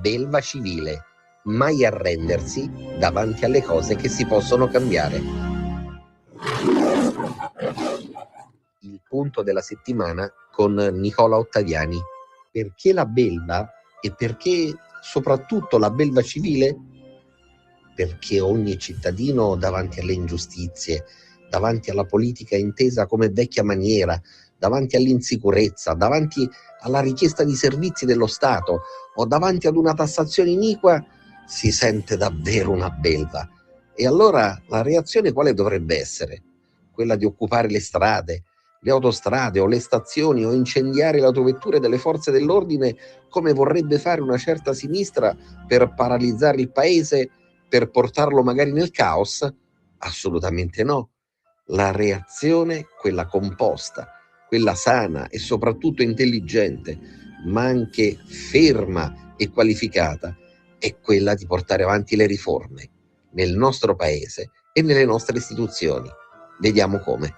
belva civile, mai arrendersi davanti alle cose che si possono cambiare. Il punto della settimana con Nicola Ottaviani. Perché la belva e perché soprattutto la belva civile? Perché ogni cittadino davanti alle ingiustizie, davanti alla politica intesa come vecchia maniera, davanti all'insicurezza, davanti alla richiesta di servizi dello Stato o davanti ad una tassazione iniqua, si sente davvero una belva. E allora la reazione quale dovrebbe essere? Quella di occupare le strade, le autostrade o le stazioni o incendiare le autovetture delle forze dell'ordine come vorrebbe fare una certa sinistra per paralizzare il paese, per portarlo magari nel caos? Assolutamente no. La reazione, quella composta, quella sana e soprattutto intelligente, ma anche ferma e qualificata, è quella di portare avanti le riforme nel nostro paese e nelle nostre istituzioni. Vediamo come.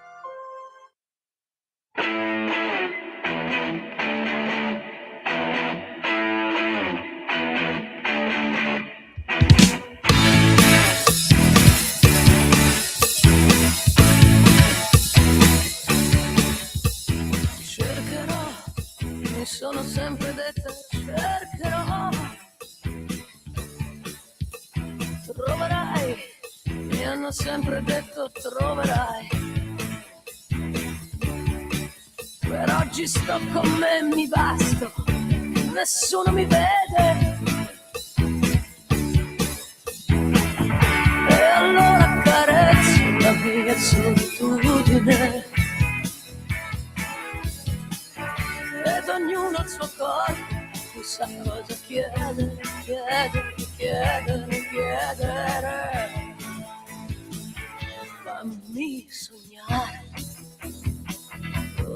Sono sempre detta cercherò, troverai, mi hanno sempre detto troverai, per oggi sto con me, mi basto, nessuno mi vede, e allora carezzo la mia solitudine. Ed ognuno al suo corpo, chissà cosa chiedere, chiedere, chiedere, chiedere. Fammi sognare.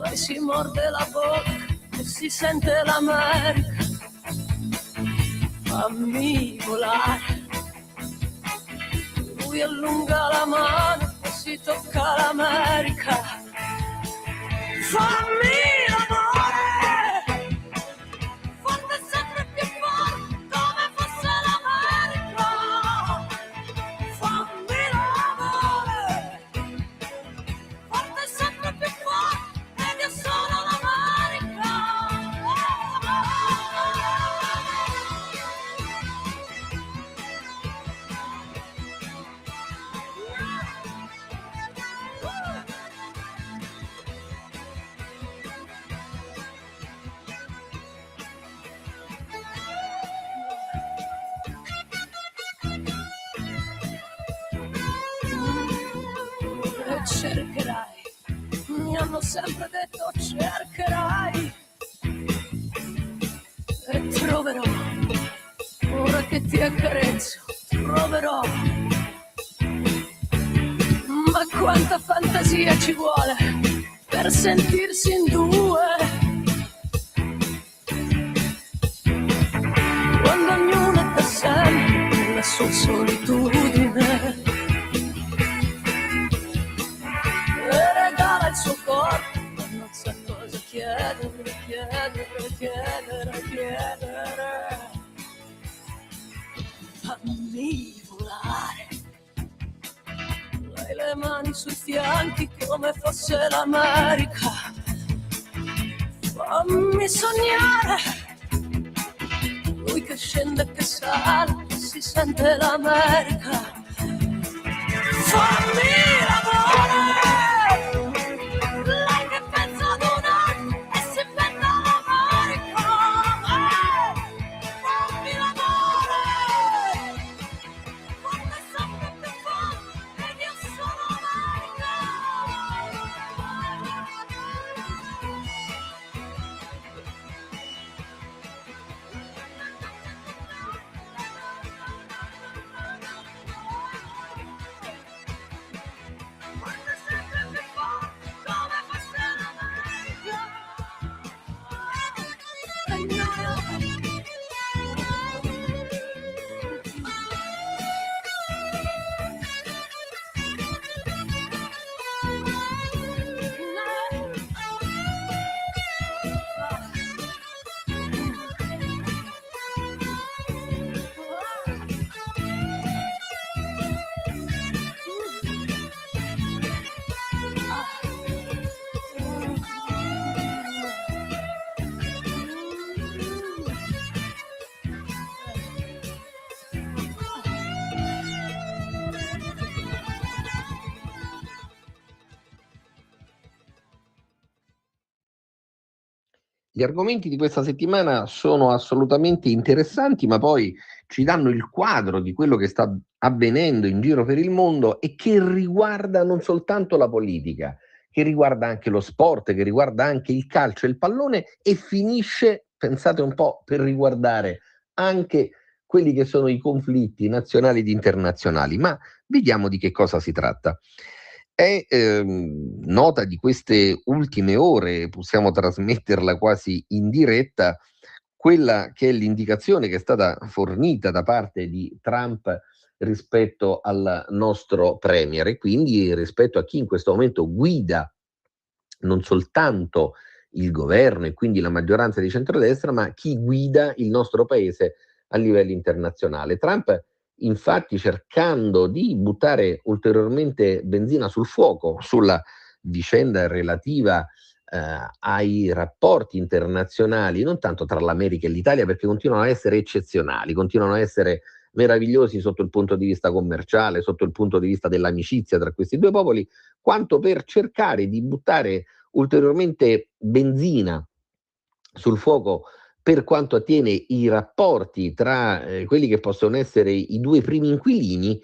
Lei si morde la bocca e si sente l'America. Fammi volare. Lui allunga la mano e si tocca l'America. Fammi l'amore. Cercherai, mi hanno sempre detto cercherai e troverò, ora che ti accarezzo, troverò, ma quanta fantasia ci vuole per sentirsi in due, quando ognuno è da sempre nella sua solitudine. Il suo corpo, ma non sa cosa chiedere, chiedere, chiedere, chiedere. Fammi volare. Lei le mani sui fianchi come fosse l'America. Fammi sognare. Lui che scende e che sale, si sente l'America. Fammi l'amore. Gli argomenti di questa settimana sono assolutamente interessanti, ma poi ci danno il quadro di quello che sta avvenendo in giro per il mondo e che riguarda non soltanto la politica, che riguarda anche lo sport, che riguarda anche il calcio e il pallone e finisce, pensate un po', per riguardare anche quelli che sono i conflitti nazionali ed internazionali. Ma vediamo di che cosa si tratta. È nota di queste ultime ore, possiamo trasmetterla quasi in diretta, quella che è l'indicazione che è stata fornita da parte di Trump rispetto al nostro premier e quindi rispetto a chi in questo momento guida non soltanto il governo e quindi la maggioranza di centrodestra, ma chi guida il nostro paese a livello internazionale. Trump, infatti, cercando di buttare ulteriormente benzina sul fuoco sulla vicenda relativa ai rapporti internazionali, non tanto tra l'America e l'Italia, perché continuano a essere eccezionali, continuano a essere meravigliosi sotto il punto di vista commerciale, sotto il punto di vista dell'amicizia tra questi due popoli, quanto per cercare di buttare ulteriormente benzina sul fuoco per quanto attiene i rapporti tra quelli che possono essere i due primi inquilini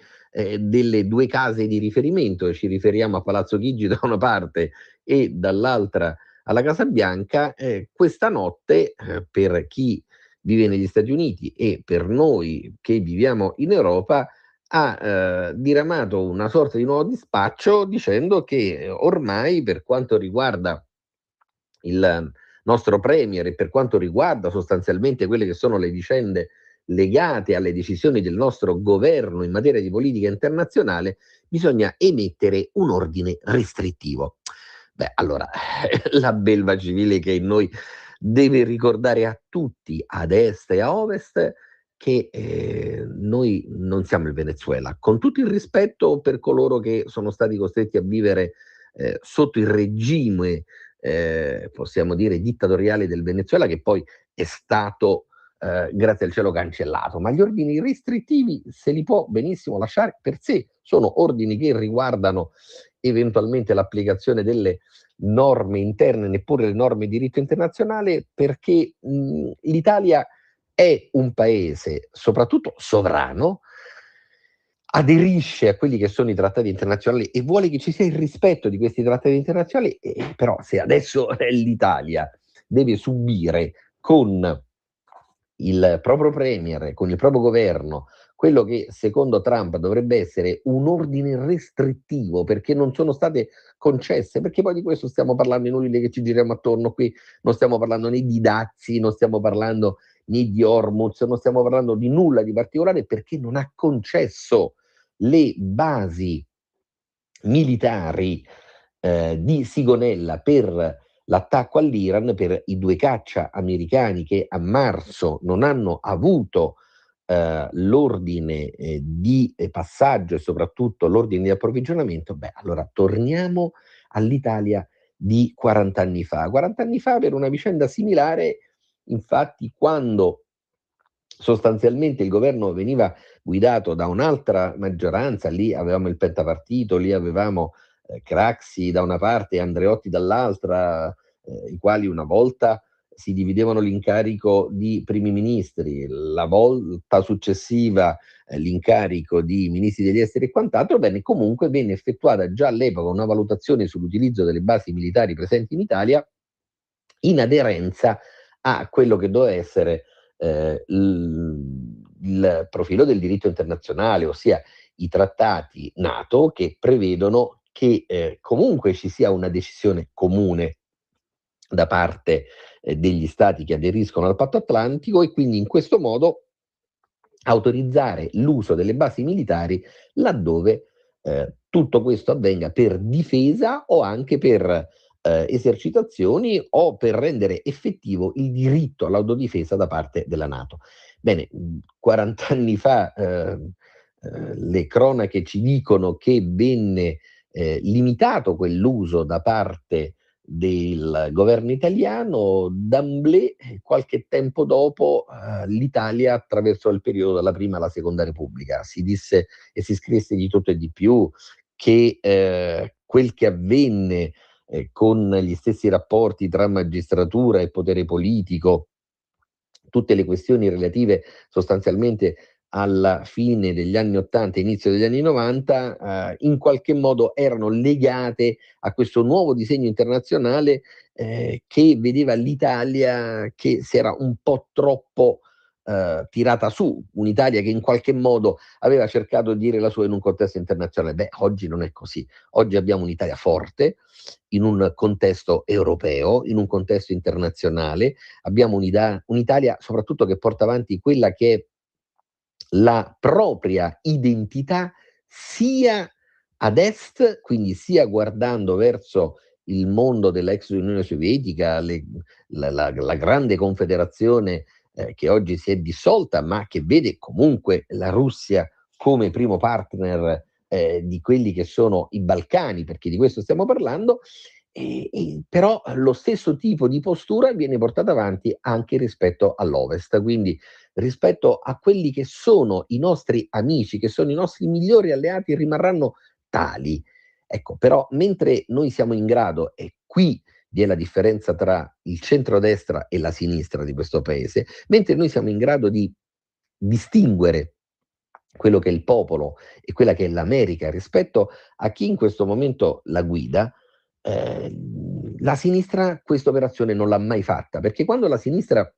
delle due case di riferimento. Ci riferiamo a Palazzo Chigi da una parte e dall'altra alla Casa Bianca. Questa notte, per chi vive negli Stati Uniti e per noi che viviamo in Europa, ha diramato una sorta di nuovo dispaccio dicendo che ormai, per quanto riguarda il nostro premier e per quanto riguarda sostanzialmente quelle che sono le vicende legate alle decisioni del nostro governo in materia di politica internazionale, bisogna emettere un ordine restrittivo. Beh, allora, la belva civile che in noi deve ricordare a tutti, ad est e a ovest, che noi non siamo il Venezuela, con tutto il rispetto per coloro che sono stati costretti a vivere sotto il regime, possiamo dire, dittatoriale del Venezuela, che poi è stato, grazie al cielo, cancellato. Ma gli ordini restrittivi se li può benissimo lasciare per sé, sono ordini che riguardano eventualmente l'applicazione delle norme interne, neppure le norme di diritto internazionale, perché l'Italia è un paese soprattutto sovrano, aderisce a quelli che sono i trattati internazionali e vuole che ci sia il rispetto di questi trattati internazionali, però se adesso l'Italia deve subire con il proprio premier, con il proprio governo, quello che secondo Trump dovrebbe essere un ordine restrittivo perché non sono state concesse, perché poi di questo stiamo parlando, inutile che ci giriamo attorno qui, non stiamo parlando né di dazi, non stiamo parlando né di Hormuz, non stiamo parlando di nulla di particolare, perché non ha concesso le basi militari di Sigonella per l'attacco all'Iran, per i due caccia americani che a marzo non hanno avuto l'ordine di passaggio e soprattutto l'ordine di approvvigionamento. Beh, allora torniamo all'Italia di 40 anni fa. 40 anni fa, per una vicenda similare, infatti, quando sostanzialmente il governo veniva guidato da un'altra maggioranza, lì avevamo il pentapartito, lì avevamo Craxi da una parte e Andreotti dall'altra, i quali una volta si dividevano l'incarico di primi ministri, la volta successiva l'incarico di ministri degli esteri e quant'altro. Bene, comunque venne effettuata già all'epoca una valutazione sull'utilizzo delle basi militari presenti in Italia in aderenza a quello che doveva essere il profilo del diritto internazionale, ossia i trattati NATO che prevedono che comunque ci sia una decisione comune da parte degli stati che aderiscono al patto atlantico e quindi in questo modo autorizzare l'uso delle basi militari laddove tutto questo avvenga per difesa o anche per esercitazioni o per rendere effettivo il diritto all'autodifesa da parte della NATO. Bene, 40 anni fa le cronache ci dicono che venne limitato quell'uso da parte del governo italiano. D'emblée, qualche tempo dopo, l'Italia attraversò il periodo dalla prima alla seconda Repubblica. Si disse e si scrisse di tutto e di più, che quel che avvenne con gli stessi rapporti tra magistratura e potere politico, tutte le questioni relative sostanzialmente alla fine degli anni '80 e inizio degli anni '90, in qualche modo erano legate a questo nuovo disegno internazionale che vedeva l'Italia che si era un po' troppo tirata su, un'Italia che in qualche modo aveva cercato di dire la sua in un contesto internazionale. Beh, oggi non è così. Oggi abbiamo un'Italia forte in un contesto europeo, in un contesto internazionale, abbiamo un'Italia soprattutto che porta avanti quella che è la propria identità sia ad est, quindi sia guardando verso il mondo della ex Unione Sovietica, la grande confederazione che oggi si è dissolta, ma che vede comunque la Russia come primo partner di quelli che sono i Balcani, perché di questo stiamo parlando, però lo stesso tipo di postura viene portata avanti anche rispetto all'Ovest, quindi rispetto a quelli che sono i nostri amici, che sono i nostri migliori alleati, rimarranno tali. Ecco, però mentre noi siamo in grado, e qui vi è la differenza tra il centrodestra e la sinistra di questo paese, mentre noi siamo in grado di distinguere quello che è il popolo e quella che è l'America rispetto a chi in questo momento la guida, la sinistra questa operazione non l'ha mai fatta, perché quando la sinistra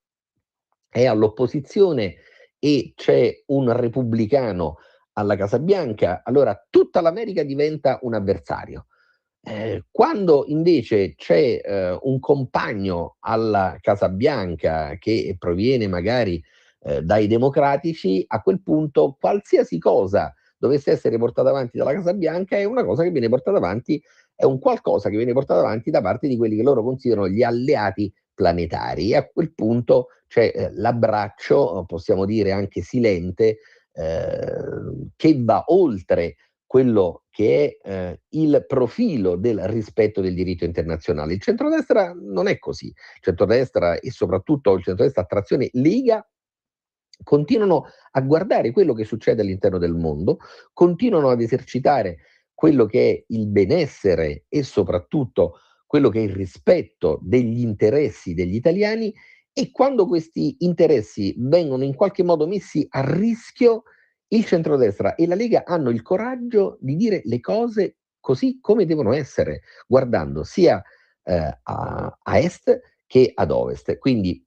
è all'opposizione e c'è un repubblicano alla Casa Bianca, allora tutta l'America diventa un avversario. Quando invece c'è un compagno alla Casa Bianca che proviene magari dai democratici, a quel punto qualsiasi cosa dovesse essere portata avanti dalla Casa Bianca è una cosa che viene portata avanti, è un qualcosa che viene portato avanti da parte di quelli che loro considerano gli alleati planetari. E a quel punto c'è l'abbraccio, possiamo dire anche silente, che va oltre quello che è il profilo del rispetto del diritto internazionale. Il centrodestra non è così. Il centrodestra e soprattutto il centrodestra a trazione Lega continuano a guardare quello che succede all'interno del mondo, continuano ad esercitare quello che è il benessere e soprattutto quello che è il rispetto degli interessi degli italiani, e quando questi interessi vengono in qualche modo messi a rischio, il centrodestra e la Lega hanno il coraggio di dire le cose così come devono essere, guardando sia a est che ad ovest. Quindi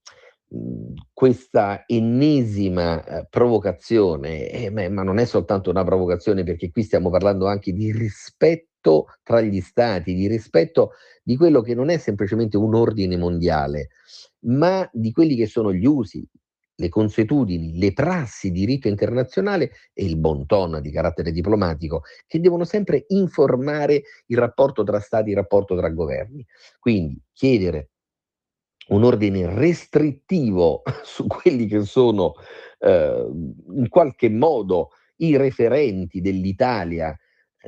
questa ennesima provocazione, ma non è soltanto una provocazione, perché qui stiamo parlando anche di rispetto tra gli stati, di rispetto di quello che non è semplicemente un ordine mondiale, ma di quelli che sono gli usi, le consuetudini, le prassi di diritto internazionale e il bon ton di carattere diplomatico, che devono sempre informare il rapporto tra stati, il rapporto tra governi. Quindi chiedere un ordine restrittivo su quelli che sono in qualche modo i referenti dell'Italia,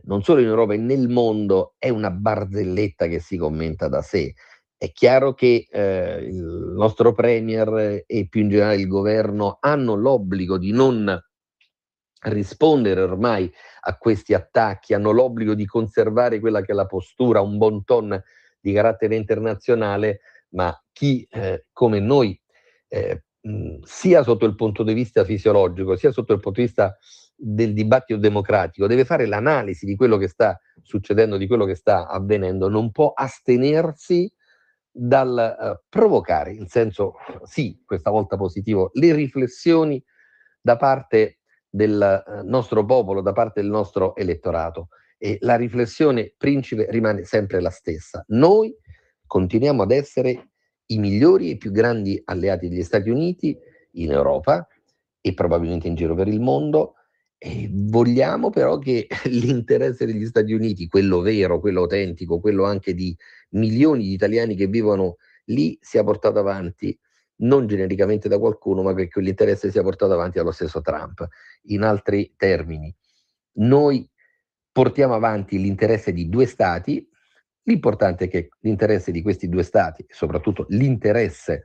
non solo in Europa e nel mondo, è una barzelletta che si commenta da sé. È chiaro che il nostro Premier e più in generale il governo hanno l'obbligo di non rispondere ormai a questi attacchi, hanno l'obbligo di conservare quella che è la postura, un bon ton di carattere internazionale, ma chi come noi, sia sotto il punto di vista fisiologico, sia sotto il punto di vista del dibattito democratico, deve fare l'analisi di quello che sta succedendo, di quello che sta avvenendo, non può astenersi dal provocare, in senso sì, questa volta positivo, le riflessioni da parte del nostro popolo, da parte del nostro elettorato. E la riflessione principe rimane sempre la stessa. Noi continuiamo ad essere i migliori e più grandi alleati degli Stati Uniti in Europa e probabilmente in giro per il mondo, e vogliamo però che l'interesse degli Stati Uniti, quello vero, quello autentico, quello anche di milioni di italiani che vivono lì, sia portato avanti non genericamente da qualcuno, ma che quell'interesse sia portato avanti dallo stesso Trump. In altri termini, noi portiamo avanti l'interesse di due stati, l'importante è che l'interesse di questi due stati, e soprattutto l'interesse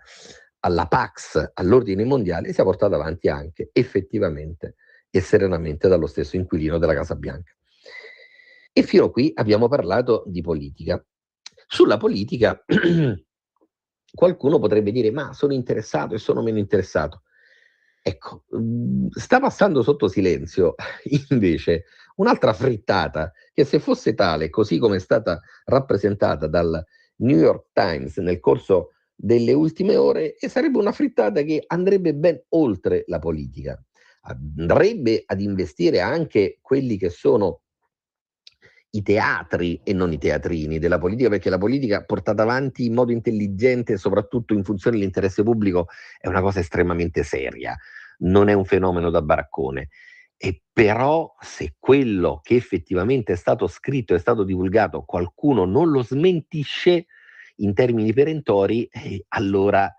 alla Pax, all'ordine mondiale, sia portato avanti anche effettivamente e serenamente dallo stesso inquilino della Casa Bianca. E fino a qui abbiamo parlato di politica. Sulla politica qualcuno potrebbe dire: ma sono interessato e sono meno interessato. Ecco, sta passando sotto silenzio invece un'altra frittata che, se fosse tale, così come è stata rappresentata dal New York Times nel corso delle ultime ore, e sarebbe una frittata che andrebbe ben oltre la politica. Andrebbe ad investire anche quelli che sono i teatri e non i teatrini della politica, perché la politica portata avanti in modo intelligente, soprattutto in funzione dell'interesse pubblico, è una cosa estremamente seria, non è un fenomeno da baraccone. E però, se quello che effettivamente è stato scritto, è stato divulgato, qualcuno non lo smentisce in termini perentori, allora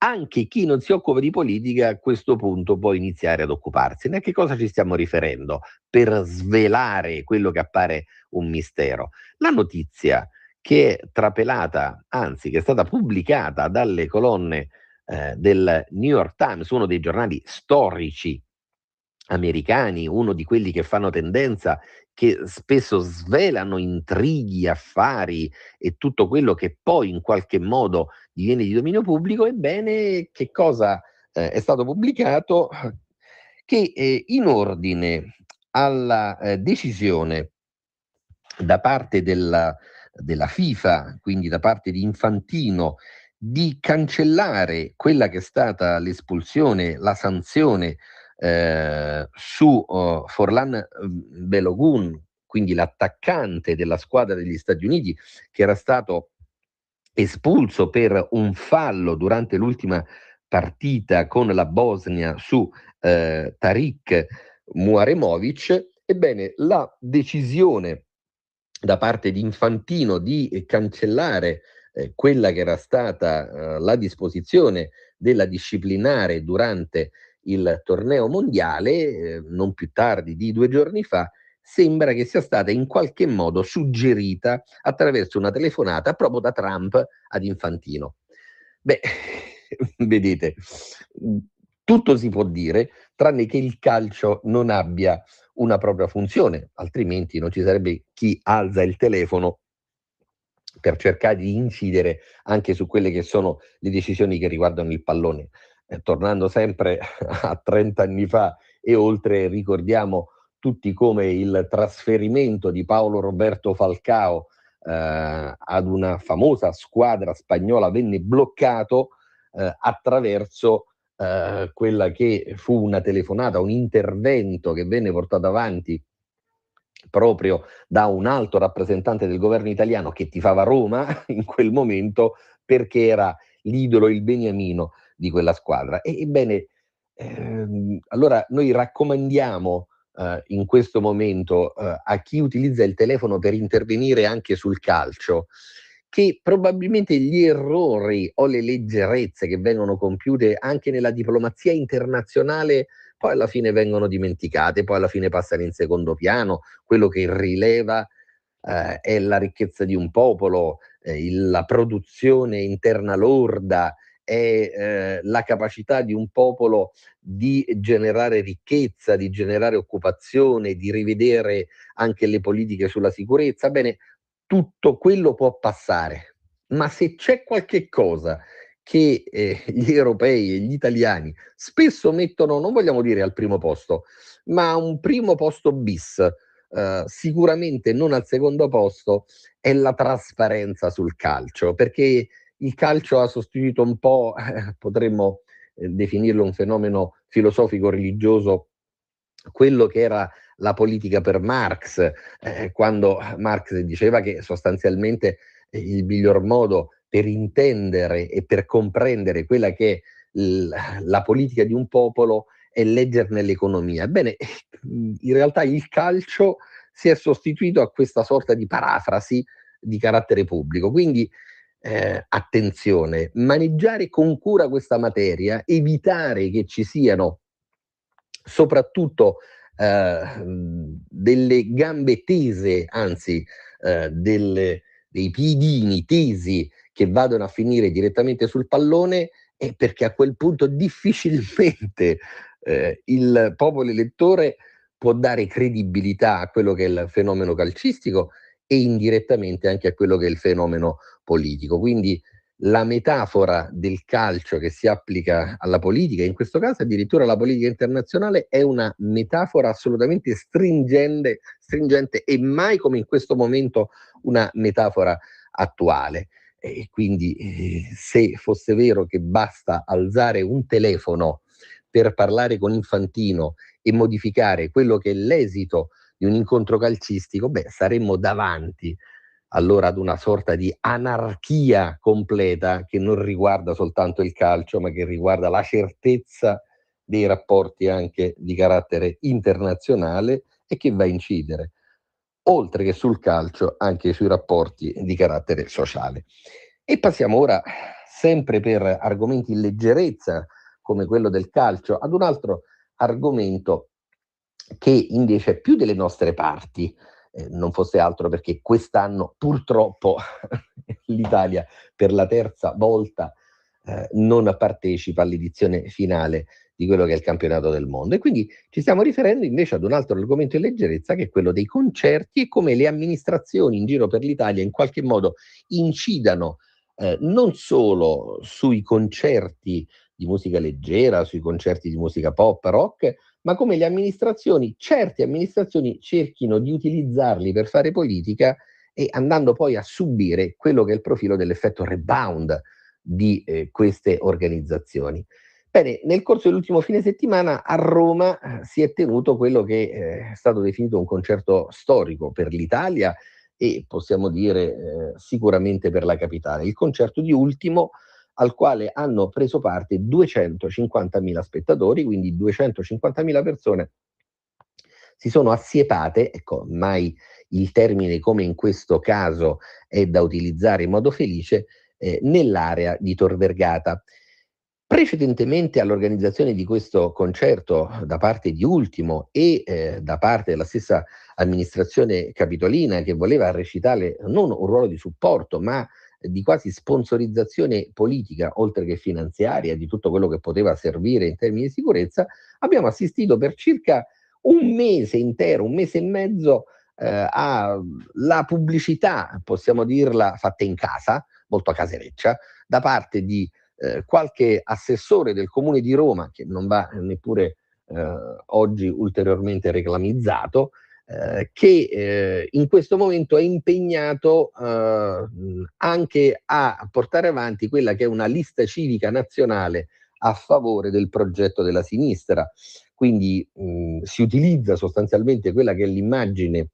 anche chi non si occupa di politica a questo punto può iniziare ad occuparsene. A che cosa ci stiamo riferendo per svelare quello che appare un mistero? La notizia che è trapelata, anzi che è stata pubblicata dalle colonne del New York Times, uno dei giornali storici americani, uno di quelli che fanno tendenza, che spesso svelano intrighi, affari e tutto quello che poi in qualche modo diviene di dominio pubblico. Ebbene, che cosa è stato pubblicato? Che in ordine alla decisione da parte della FIFA, quindi da parte di Infantino, di cancellare quella che è stata l'espulsione, la sanzione su Forlan Balogun, quindi l'attaccante della squadra degli Stati Uniti, che era stato espulso per un fallo durante l'ultima partita con la Bosnia su Tariq Muaremovic. Ebbene, la decisione da parte di Infantino di cancellare quella che era stata la disposizione della disciplinare durante il torneo mondiale, non più tardi di 2 giorni fa, sembra che sia stata in qualche modo suggerita attraverso una telefonata proprio da Trump ad Infantino. Beh, vedete, tutto si può dire, tranne che il calcio non abbia una propria funzione, altrimenti non ci sarebbe chi alza il telefono per cercare di incidere anche su quelle che sono le decisioni che riguardano il pallone. Tornando sempre a 30 anni fa e oltre, ricordiamo tutti come il trasferimento di Paolo Roberto Falcao ad una famosa squadra spagnola venne bloccato attraverso quella che fu una telefonata, un intervento che venne portato avanti proprio da un alto rappresentante del governo italiano che tifava Roma in quel momento, perché era l'idolo, il beniamino di quella squadra. Ebbene, allora noi raccomandiamo in questo momento a chi utilizza il telefono per intervenire anche sul calcio, che probabilmente gli errori o le leggerezze che vengono compiute anche nella diplomazia internazionale poi alla fine vengono dimenticate, poi alla fine passano in secondo piano. Quello che rileva è la ricchezza di un popolo, la produzione interna lorda, è la capacità di un popolo di generare ricchezza, di generare occupazione, di rivedere anche le politiche sulla sicurezza. Bene, tutto quello può passare, ma se c'è qualche cosa che gli europei e gli italiani spesso mettono, non vogliamo dire al primo posto, ma a un primo posto bis, sicuramente non al secondo posto, è la trasparenza sul calcio, perché il calcio ha sostituito un po', potremmo definirlo un fenomeno filosofico religioso, quello che era la politica per Marx, quando Marx diceva che sostanzialmente il miglior modo per intendere e per comprendere quella che è la politica di un popolo è leggerne l'economia. Ebbene, in realtà il calcio si è sostituito a questa sorta di parafrasi di carattere pubblico. Quindi attenzione, maneggiare con cura questa materia, evitare che ci siano soprattutto delle gambe tese, anzi dei piedini tesi che vadano a finire direttamente sul pallone, perché a quel punto difficilmente il popolo elettore può dare credibilità a quello che è il fenomeno calcistico e indirettamente anche a quello che è il fenomeno politico. Quindi la metafora del calcio che si applica alla politica, in questo caso addirittura alla politica internazionale, è una metafora assolutamente stringente e mai come in questo momento una metafora attuale. E quindi se fosse vero che basta alzare un telefono per parlare con Infantino e modificare quello che è l'esito di un incontro calcistico, saremmo davanti allora ad una sorta di anarchia completa che non riguarda soltanto il calcio, ma che riguarda la certezza dei rapporti anche di carattere internazionale e che va a incidere, oltre che sul calcio, anche sui rapporti di carattere sociale. E passiamo ora, sempre per argomenti in leggerezza, come quello del calcio, ad un altro argomento che invece è più delle nostre parti, non fosse altro perché quest'anno purtroppo l'Italia per la terza volta non partecipa all'edizione finale di quello che è il campionato del mondo. E quindi ci stiamo riferendo invece ad un altro argomento in leggerezza, che è quello dei concerti e come le amministrazioni in giro per l'Italia in qualche modo incidano non solo sui concerti di musica leggera, sui concerti di musica pop, rock, ma come le amministrazioni, certe amministrazioni, cerchino di utilizzarli per fare politica e andando poi a subire quello che è il profilo dell'effetto rebound di queste organizzazioni. Bene, nel corso dell'ultimo fine settimana a Roma si è tenuto quello che è stato definito un concerto storico per l'Italia e possiamo dire sicuramente per la capitale, il concerto di Ultimo, al quale hanno preso parte 250.000 spettatori, quindi 250.000 persone si sono assiepate, ecco, mai il termine come in questo caso è da utilizzare in modo felice, nell'area di Tor Vergata. Precedentemente all'organizzazione di questo concerto da parte di Ultimo e da parte della stessa amministrazione capitolina, che voleva recitare non un ruolo di supporto, ma di quasi sponsorizzazione politica, oltre che finanziaria, di tutto quello che poteva servire in termini di sicurezza, abbiamo assistito per circa un mese intero, un mese e mezzo, alla pubblicità, possiamo dirla, fatta in casa, molto casereccia, da parte di qualche assessore del Comune di Roma, che non va neppure oggi ulteriormente reclamizzato, che in questo momento è impegnato anche a portare avanti quella che è una lista civica nazionale a favore del progetto della sinistra. Quindi si utilizza sostanzialmente quella che è l'immagine,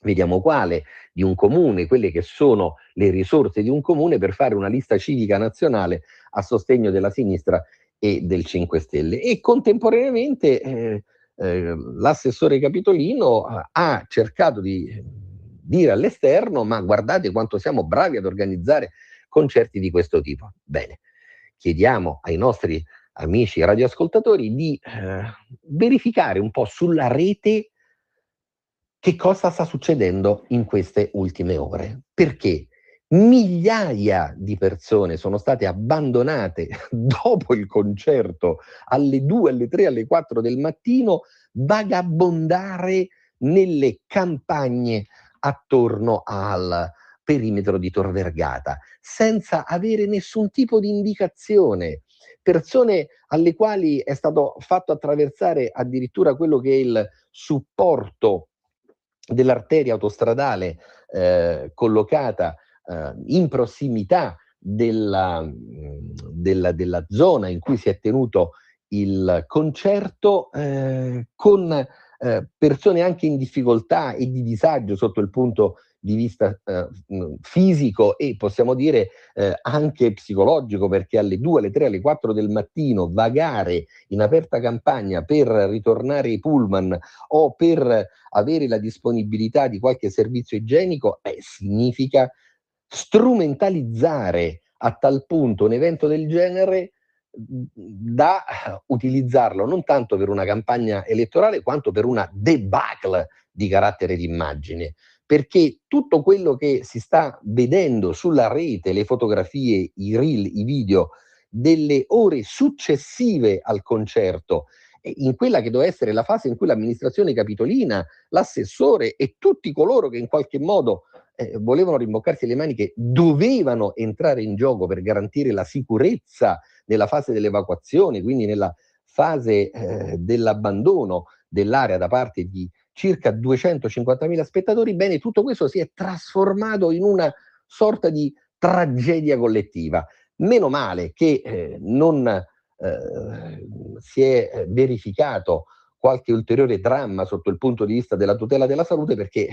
vediamo quale, di un comune, quelle che sono le risorse di un comune per fare una lista civica nazionale a sostegno della sinistra e del 5 Stelle. E contemporaneamente l'assessore Capitolino ha cercato di dire all'esterno: ma guardate quanto siamo bravi ad organizzare concerti di questo tipo. Bene, chiediamo ai nostri amici radioascoltatori di verificare un po' sulla rete che cosa sta succedendo in queste ultime ore. Perché migliaia di persone sono state abbandonate dopo il concerto alle 2, alle 3, alle 4 del mattino, vagabondare nelle campagne attorno al perimetro di Tor Vergata, senza avere nessun tipo di indicazione. Persone alle quali è stato fatto attraversare addirittura quello che è il supporto dell'arteria autostradale collocata in prossimità della zona in cui si è tenuto il concerto, con persone anche in difficoltà e di disagio sotto il punto di vista fisico e possiamo dire anche psicologico, perché alle 2, alle 3, alle 4 del mattino vagare in aperta campagna per ritornare ai pullman o per avere la disponibilità di qualche servizio igienico, significa strumentalizzare a tal punto un evento del genere da utilizzarlo non tanto per una campagna elettorale quanto per una debacle di carattere di immagine, perché tutto quello che si sta vedendo sulla rete, le fotografie, i reel, i video delle ore successive al concerto, in quella che doveva essere la fase in cui l'amministrazione capitolina, l'assessore e tutti coloro che in qualche modo volevano rimboccarsi le maniche, dovevano entrare in gioco per garantire la sicurezza nella fase dell'evacuazione, quindi nella fase dell'abbandono dell'area da parte di circa 250.000 spettatori. Bene, tutto questo si è trasformato in una sorta di tragedia collettiva. Meno male che non si è verificato qualche ulteriore dramma sotto il punto di vista della tutela della salute, perché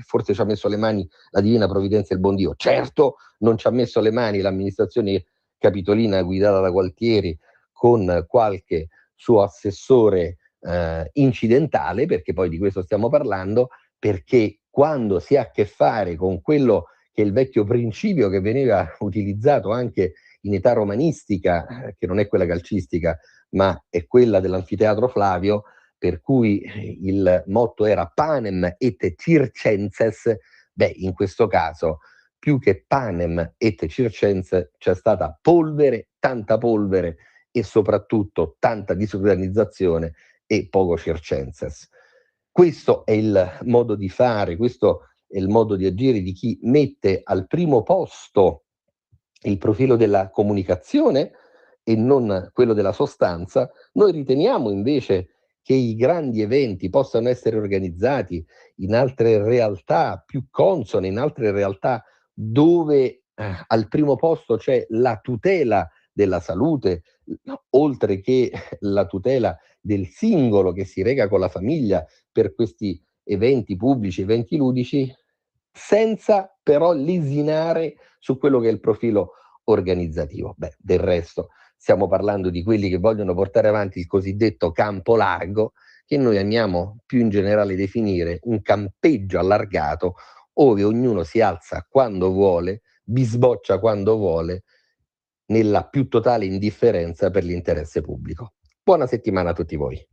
forse ci ha messo le mani la divina provvidenza e il buon Dio. Certo, non ci ha messo le mani l'amministrazione capitolina guidata da Gualtieri con qualche suo assessore incidentale, perché poi di questo stiamo parlando, perché quando si ha a che fare con quello che è il vecchio principio che veniva utilizzato anche in età romanistica, che non è quella calcistica, ma è quella dell'anfiteatro Flavio, per cui il motto era panem et circenses. Beh, in questo caso, più che panem et circenses, c'è stata polvere, tanta polvere e soprattutto tanta disorganizzazione e poco circenses. Questo è il modo di fare, questo è il modo di agire di chi mette al primo posto il profilo della comunicazione e non quello della sostanza. Noi riteniamo invece che i grandi eventi possano essere organizzati in altre realtà più consone, in altre realtà dove al primo posto c'è la tutela della salute, oltre che la tutela del singolo che si reca con la famiglia per questi eventi pubblici, eventi ludici, senza però lesinare su quello che è il profilo organizzativo. Beh, del resto stiamo parlando di quelli che vogliono portare avanti il cosiddetto campo largo, che noi amiamo più in generale definire un campeggio allargato, dove ognuno si alza quando vuole, bisboccia quando vuole, nella più totale indifferenza per l'interesse pubblico. Buona settimana a tutti voi.